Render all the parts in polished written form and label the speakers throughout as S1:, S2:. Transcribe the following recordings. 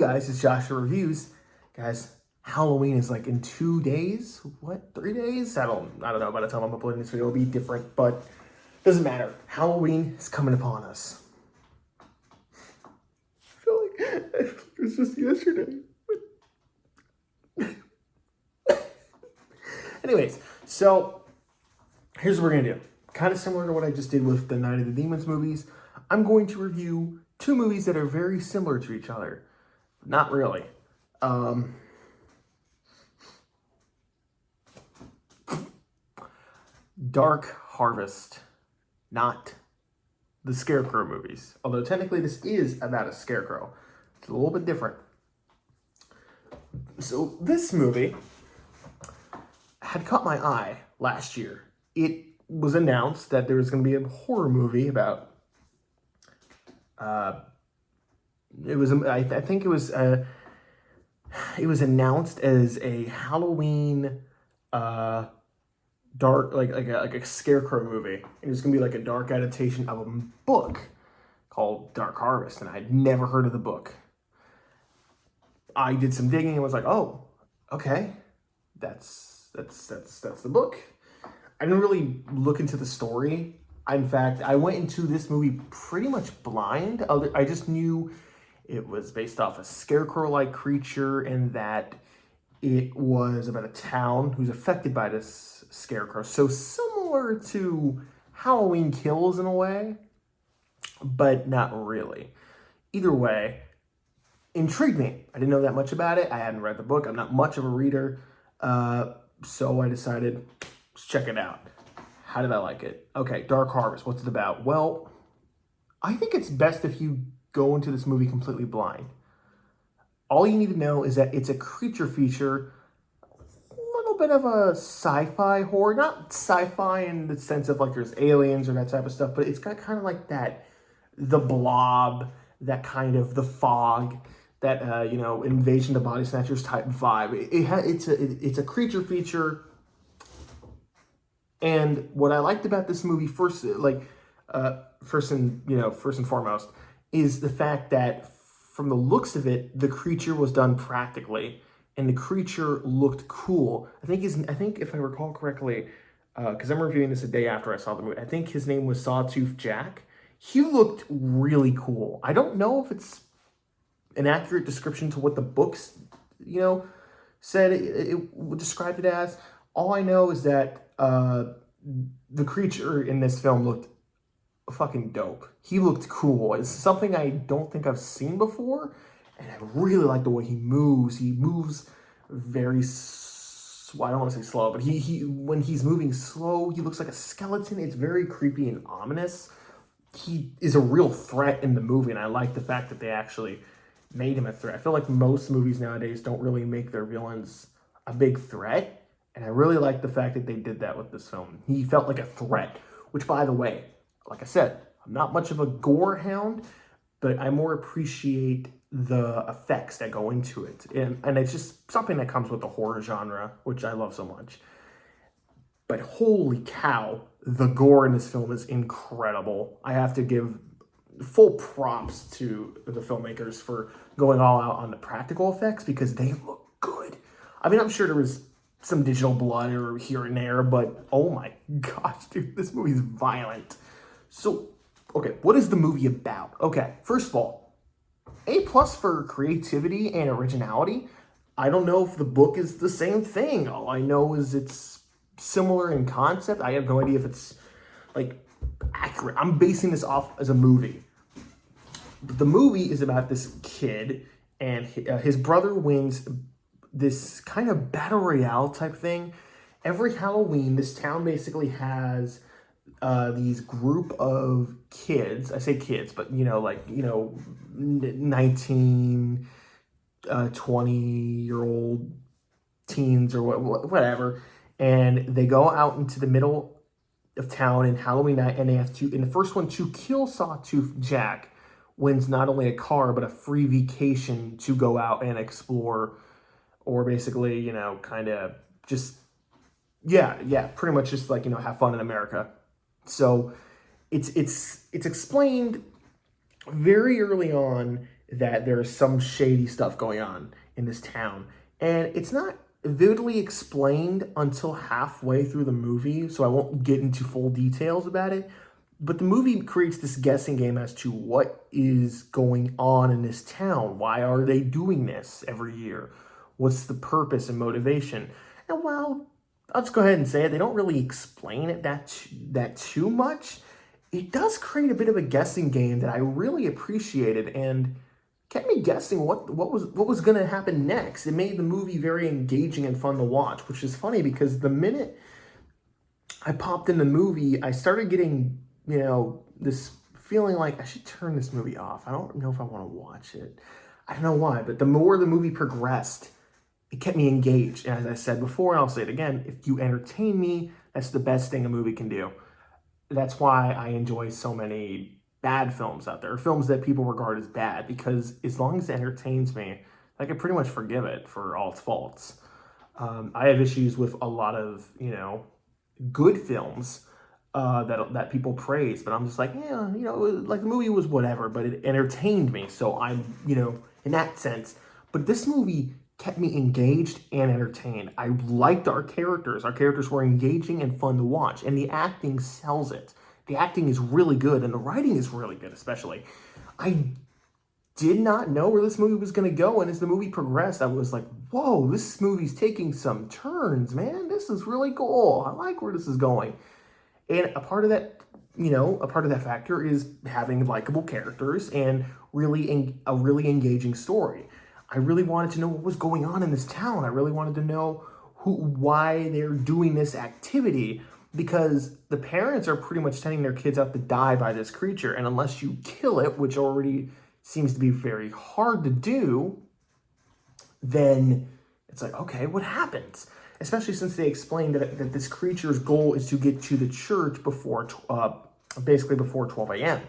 S1: guys, it's Joshua Reviews. Guys, Halloween is like in 2 days? What, 3 days? I don't know. By the time I'm uploading this video, it'll be different, but doesn't matter. Halloween is coming upon us. I feel like it was just yesterday. Anyways, so here's what we're gonna do. Kind of similar to what I just did with the Night of the Demons movies. I'm going to review two movies that are very similar to each other. Not really. Dark Harvest, not the Scarecrow movies. Although technically this is about a scarecrow. It's a little bit different. So this movie had caught my eye last year. It was announced that there was going to be a horror movie about I think it was announced as a Halloween dark like a scarecrow movie. It was gonna be like a dark adaptation of a book called Dark Harvest, and I'd never heard of the book. I did some digging and was like, oh, okay, that's the book. I didn't really look into the story. In fact, I went into this movie pretty much blind. I just knew it was based off a scarecrow-like creature and that it was about a town who's affected by this scarecrow. So similar to Halloween Kills in a way, but not really. Either way, intrigued me. I didn't know that much about it. I hadn't read the book. I'm not much of a reader. So I decided, let's check it out. How did I like it? Okay, Dark Harvest, what's it about? Well, I think it's best if you go into this movie completely blind. All you need to know is that it's a creature feature, a little bit of a sci-fi horror. Not sci-fi in the sense of like there's aliens or that type of stuff, but it's got kind of like that, the Blob, that kind of the Fog, that, Invasion of the Body Snatchers type vibe. It's a creature feature. And what I liked about this movie first and foremost is the fact that from the looks of it, the creature was done practically, and the creature looked cool. I think if I recall correctly, because I'm reviewing this a day after I saw the movie, I think his name was Sawtooth Jack. He looked really cool. I don't know if it's an accurate description to what the books, said it described it as. All I know is that the creature in this film looked fucking dope. He looked cool. It's something I don't think I've seen before, and I really like the way he moves. He moves very, I don't want to say slow, but he when he's moving slow, he looks like a skeleton. It's very creepy and ominous. He is a real threat in the movie, and I like the fact that they actually made him a threat. I feel like most movies nowadays don't really make their villains a big threat, and I really like the fact that they did that with this film. He felt like a threat, which, by the way, like I said, I'm not much of a gore hound, but I more appreciate the effects that go into it. And it's just something that comes with the horror genre, which I love so much. But holy cow, the gore in this film is incredible. I have to give full props to the filmmakers for going all out on the practical effects because they look good. I mean, I'm sure there was some digital blood or here and there, but oh my gosh, dude, this movie's violent. So, okay, what is the movie about? Okay, first of all, A+ for creativity and originality. I don't know if the book is the same thing. All I know is it's similar in concept. I have no idea if it's like accurate. I'm basing this off as a movie. But the movie is about this kid and his brother wins this kind of battle royale type thing. Every Halloween, this town basically has these group of kids. I say kids, but 19, 20-year-old teens or whatever, and they go out into the middle of town in Halloween night, and they have to, in the first one, to kill Sawtooth Jack wins not only a car but a free vacation to go out and explore, or basically kind of just pretty much just like have fun in America. So it's explained very early on that there's some shady stuff going on in this town. And it's not vividly explained until halfway through the movie, so I won't get into full details about it. But the movie creates this guessing game as to what is going on in this town. Why are they doing this every year? What's the purpose and motivation? And while I'll just go ahead and say it, they don't really explain it that too much. It does create a bit of a guessing game that I really appreciated and kept me guessing what was going to happen next. It made the movie very engaging and fun to watch, which is funny because the minute I popped in the movie, I started getting, this feeling like I should turn this movie off. I don't know if I want to watch it. I don't know why, but the more the movie progressed, it kept me engaged. And as I said before, and I'll say it again, if you entertain me, that's the best thing a movie can do. That's why I enjoy so many bad films out there, or films that people regard as bad, because as long as it entertains me, I can pretty much forgive it for all its faults. I have issues with a lot of, good films that people praise, but I'm just like, yeah, like the movie was whatever, but it entertained me. So I'm, in that sense. But this movie kept me engaged and entertained. I liked our characters. Our characters were engaging and fun to watch, and the acting sells it. The acting is really good, and the writing is really good, especially. I did not know where this movie was going to go, and as the movie progressed, I was like, whoa, this movie's taking some turns, man. This is really cool. I like where this is going. And a part of that, factor is having likable characters and a really engaging story. I really wanted to know what was going on in this town. I really wanted to know why they're doing this activity, because the parents are pretty much sending their kids out to die by this creature. And unless you kill it, which already seems to be very hard to do, then it's like, okay, what happens? Especially since they explained that this creature's goal is to get to the church before 12 a.m.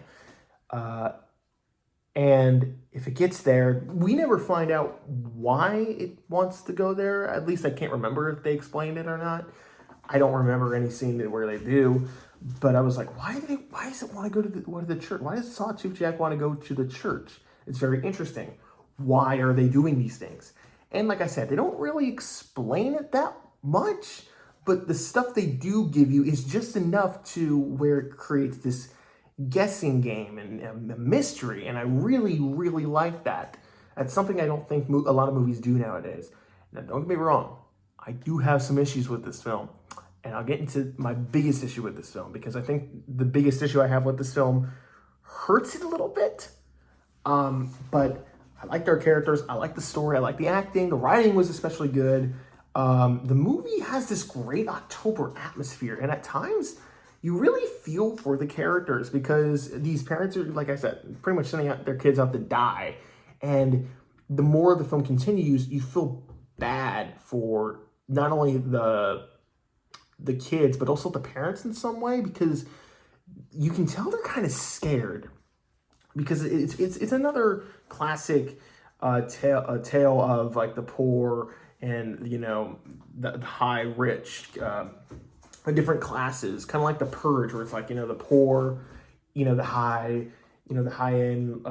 S1: And if it gets there, we never find out why it wants to go there. At least I can't remember if they explained it or not. I don't remember any scene where they do. But I was like, why does it want to go to the church? Why does Sawtooth Jack want to go to the church? It's very interesting. Why are they doing these things? And like I said, they don't really explain it that much, but the stuff they do give you is just enough to where it creates this guessing game and a mystery, and I really, really like that. That's something I don't think a lot of movies do nowadays. Now, don't get me wrong, I do have some issues with this film, and I'll get into my biggest issue with this film, because I think the biggest issue I have with this film hurts it a little bit, but I liked our characters, I liked the story, I liked the acting, the writing was especially good. The movie has this great October atmosphere, and at times you really feel for the characters, because these parents are, like I said, pretty much sending out their kids out to die. And the more the film continues, you feel bad for not only the kids, but also the parents in some way, because you can tell they're kind of scared, because it's another classic tale of like the poor and the high rich, different classes, kind of like The Purge, where it's like the poor, the high end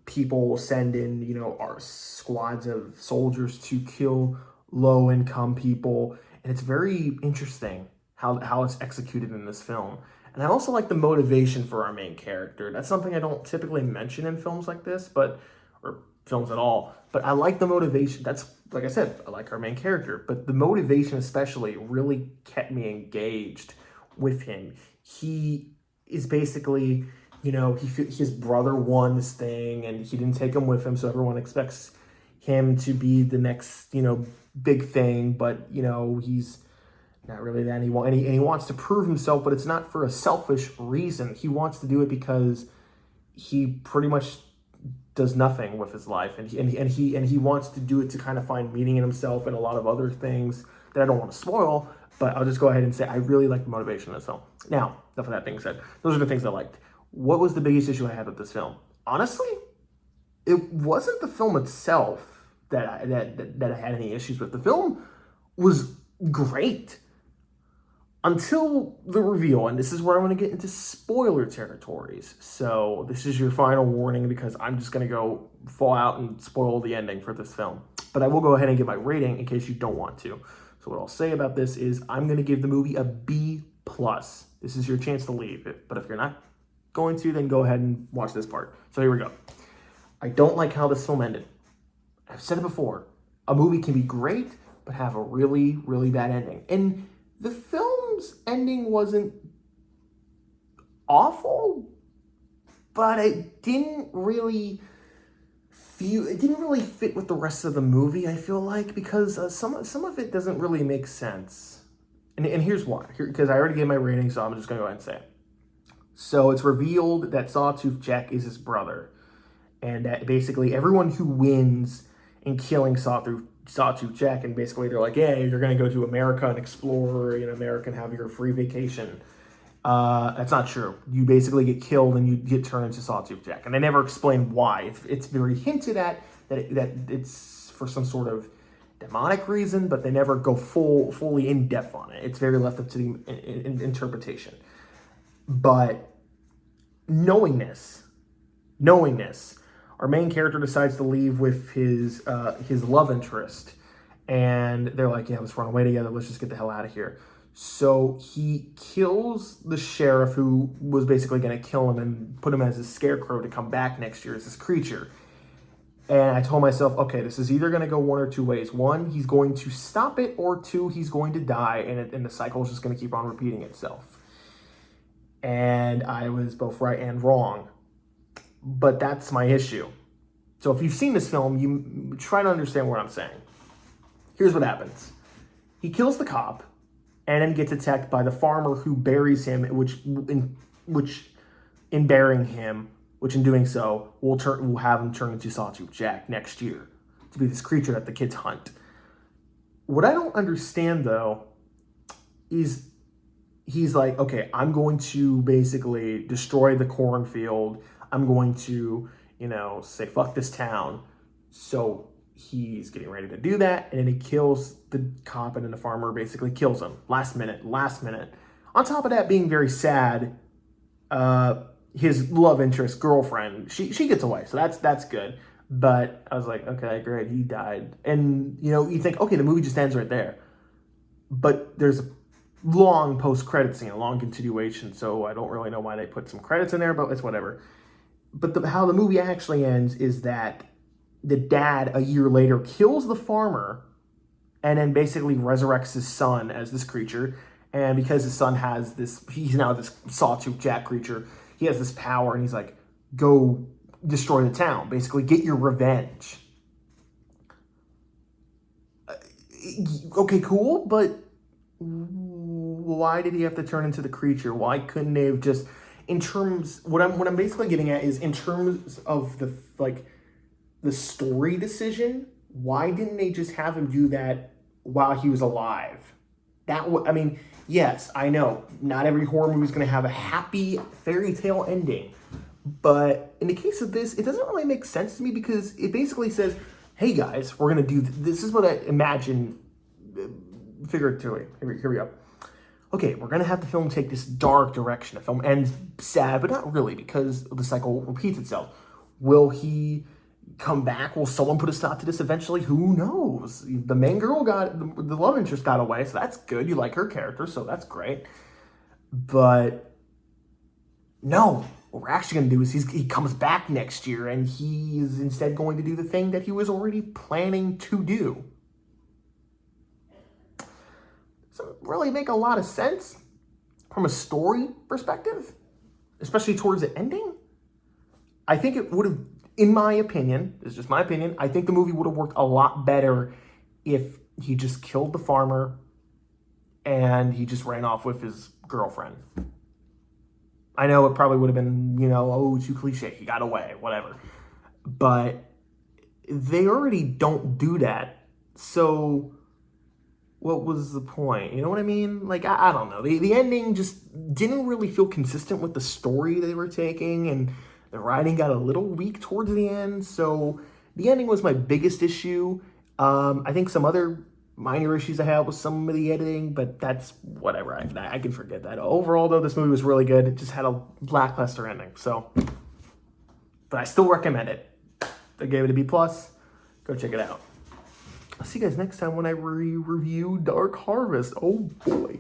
S1: people send in our squads of soldiers to kill low income people, and it's very interesting how it's executed in this film. And I also like the motivation for our main character. That's something I don't typically mention in films like this, or films at all. But I like the motivation. That's, like I said, I like our main character. But the motivation especially really kept me engaged with him. He is basically, his brother won this thing, and he didn't take him with him, so everyone expects him to be the next, big thing. But, he's not really that. And he wants to prove himself, but it's not for a selfish reason. He wants to do it because he pretty much does nothing with his life, and he wants to do it to kind of find meaning in himself and a lot of other things that I don't want to spoil. But I'll just go ahead and say I really like the motivation of this film. Now, enough of that being said, those are the things I liked. What was the biggest issue I had with this film? Honestly, it wasn't the film itself that I had any issues with. The film was great. until the reveal, and this is where I'm going to get into spoiler territories. So this is your final warning because I'm just going to go fall out and spoil the ending for this film. But I will go ahead and give my rating in case you don't want to. So what I'll say about this is I'm going to give the movie a B+. This is your chance to leave. But if you're not going to, then go ahead and watch this part. So here we go. I don't like how this film ended. I've said it before. A movie can be great, but have a really, really bad ending. And the film's ending wasn't awful, but it didn't really fit with the rest of the movie, I feel like, because some of it doesn't really make sense. And here's why. Because I already gave my rating, so I'm just going to go ahead and say it. So it's revealed that Sawtooth Jack is his brother. And that basically everyone who wins in killing Sawtooth Jack, and basically they're like, yeah, you're going to go to America and explore in America and have your free vacation. That's not true. You basically get killed and you get turned into Sawtooth Jack. And they never explain why. It's very hinted at that it's for some sort of demonic reason, but they never go fully in depth on it. It's very left up to the interpretation. But knowing this, our main character decides to leave with his love interest, and they're like, yeah, let's run away together. Let's just get the hell out of here. So he kills the sheriff who was basically going to kill him and put him as a scarecrow to come back next year as this creature. And I told myself, okay, this is either going to go one or two ways. One, he's going to stop it, or two, he's going to die, and the cycle is just going to keep on repeating itself. And I was both right and wrong. But that's my issue. So if you've seen this film, you try to understand what I'm saying. Here's what happens. He kills the cop, and then gets attacked by the farmer who buries him, which in burying him, which in doing so will have him turn into Sawtooth Jack next year to be this creature that the kids hunt. What I don't understand though is he's like, okay, I'm going to basically destroy the cornfield. I'm going to, say fuck this town. So he's getting ready to do that, and then he kills the cop, and then the farmer basically kills him. Last minute. On top of that being very sad, his love interest girlfriend, she gets away, so that's good. But I was like, okay, great, he died. And, you think, okay, the movie just ends right there. But there's a long post-credit scene, a long continuation, so I don't really know why they put some credits in there, but it's whatever. But how the movie actually ends is that the dad, a year later, kills the farmer and then basically resurrects his son as this creature. And because his son has he's now this Sawtooth Jack creature, he has this power, and he's like, go destroy the town. Basically, get your revenge. Okay, cool, but why did he have to turn into the creature? Why couldn't they have just, what I'm basically getting at is in terms of the story decision, why didn't they just have him do that while he was alive? Yes, I know not every horror movie is going to have a happy fairy tale ending, but in the case of this, it doesn't really make sense to me because it basically says, hey guys, we're going to do this is what I imagine figuratively. Here we go. Okay, we're going to have the film take this dark direction. The film ends sad, but not really, because the cycle repeats itself. Will he come back? Will someone put a stop to this eventually? Who knows? The main girl the love interest got away, so that's good. You like her character, so that's great. But no, what we're actually going to do is he comes back next year, and he's instead going to do the thing that he was already planning to do. Doesn't really make a lot of sense from a story perspective, especially towards the ending. I think it would have, in my opinion, this is just my opinion, I think the movie would have worked a lot better if he just killed the farmer and he just ran off with his girlfriend. I know it probably would have been, too cliche. He got away, whatever. But they already don't do that. So what was the point? You know what I mean? I don't know. The ending just didn't really feel consistent with the story they were taking, and the writing got a little weak towards the end. So the ending was my biggest issue. I think some other minor issues I have with some of the editing, but that's whatever. I can forget that. Overall, though, this movie was really good. It just had a lackluster ending. So, but I still recommend it. I gave it a B+. Go check it out. I'll see you guys next time when I review Dark Harvest. Oh boy.